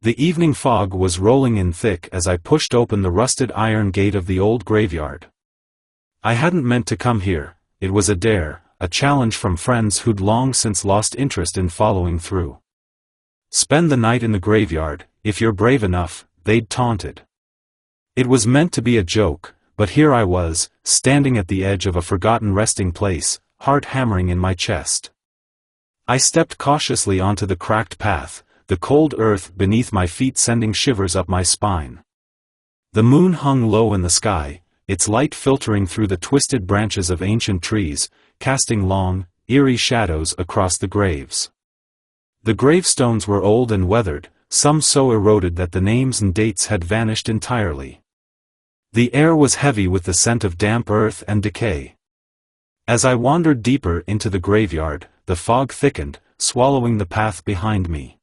The evening fog was rolling in thick as I pushed open the rusted iron gate of the old graveyard. I hadn't meant to come here, it was a dare, a challenge from friends who'd long since lost interest in following through. "Spend the night in the graveyard, if you're brave enough," they'd taunted. It was meant to be a joke, but here I was, standing at the edge of a forgotten resting place, heart hammering in my chest. I stepped cautiously onto the cracked path, the cold earth beneath my feet sending shivers up my spine. The moon hung low in the sky, its light filtering through the twisted branches of ancient trees, casting long, eerie shadows across the graves. The gravestones were old and weathered, some so eroded that the names and dates had vanished entirely. The air was heavy with the scent of damp earth and decay. As I wandered deeper into the graveyard, the fog thickened, swallowing the path behind me.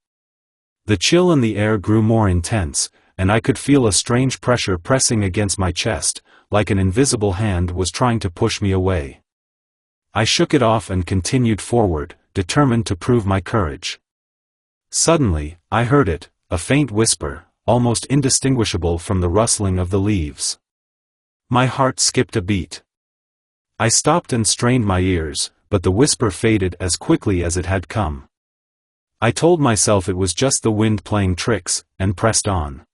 The chill in the air grew more intense, and I could feel a strange pressure pressing against my chest, like an invisible hand was trying to push me away. I shook it off and continued forward, determined to prove my courage. Suddenly, I heard it, a faint whisper, almost indistinguishable from the rustling of the leaves. My heart skipped a beat. I stopped and strained my ears, but the whisper faded as quickly as it had come. I told myself it was just the wind playing tricks, and pressed on.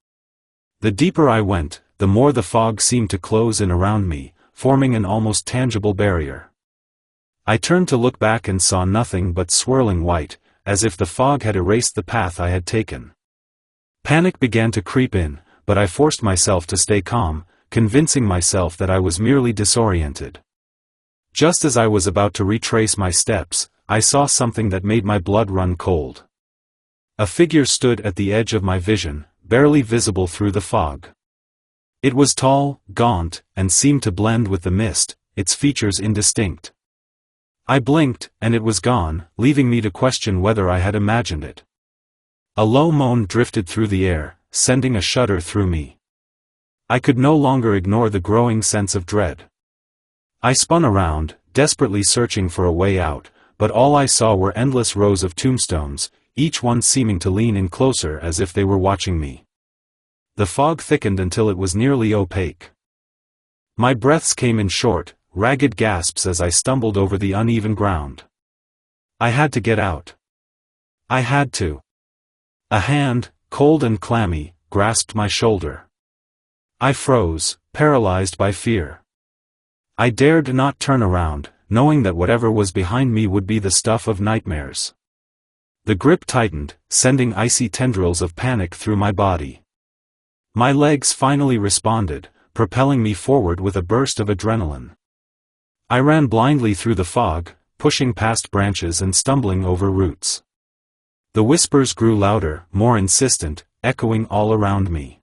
The deeper I went, the more the fog seemed to close in around me, forming an almost tangible barrier. I turned to look back and saw nothing but swirling white, as if the fog had erased the path I had taken. Panic began to creep in, but I forced myself to stay calm, convincing myself that I was merely disoriented. Just as I was about to retrace my steps, I saw something that made my blood run cold. A figure stood at the edge of my vision, barely visible through the fog. It was tall, gaunt, and seemed to blend with the mist, its features indistinct. I blinked, and it was gone, leaving me to question whether I had imagined it. A low moan drifted through the air, sending a shudder through me. I could no longer ignore the growing sense of dread. I spun around, desperately searching for a way out, but all I saw were endless rows of tombstones, each one seeming to lean in closer as if they were watching me. The fog thickened until it was nearly opaque. My breaths came in short, ragged gasps as I stumbled over the uneven ground. I had to get out. I had to. A hand, cold and clammy, grasped my shoulder. I froze, paralyzed by fear. I dared not turn around, knowing that whatever was behind me would be the stuff of nightmares. The grip tightened, sending icy tendrils of panic through my body. My legs finally responded, propelling me forward with a burst of adrenaline. I ran blindly through the fog, pushing past branches and stumbling over roots. The whispers grew louder, more insistent, echoing all around me.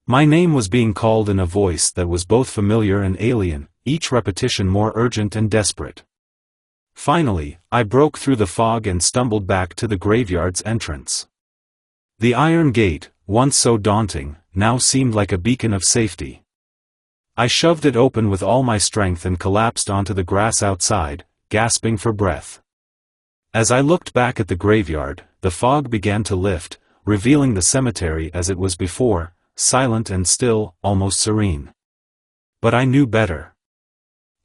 My name was being called in a voice that was both familiar and alien, each repetition more urgent and desperate. Finally, I broke through the fog and stumbled back to the graveyard's entrance. The iron gate, once so daunting, now seemed like a beacon of safety. I shoved it open with all my strength and collapsed onto the grass outside, gasping for breath. As I looked back at the graveyard, the fog began to lift, revealing the cemetery as it was before, silent and still, almost serene. But I knew better.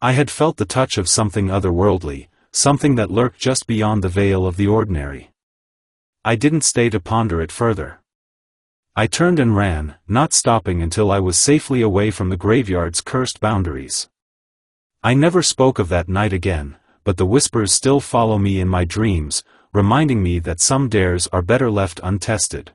I had felt the touch of something otherworldly, something that lurked just beyond the veil of the ordinary. I didn't stay to ponder it further. I turned and ran, not stopping until I was safely away from the graveyard's cursed boundaries. I never spoke of that night again, but the whispers still follow me in my dreams, reminding me that some dares are better left untested.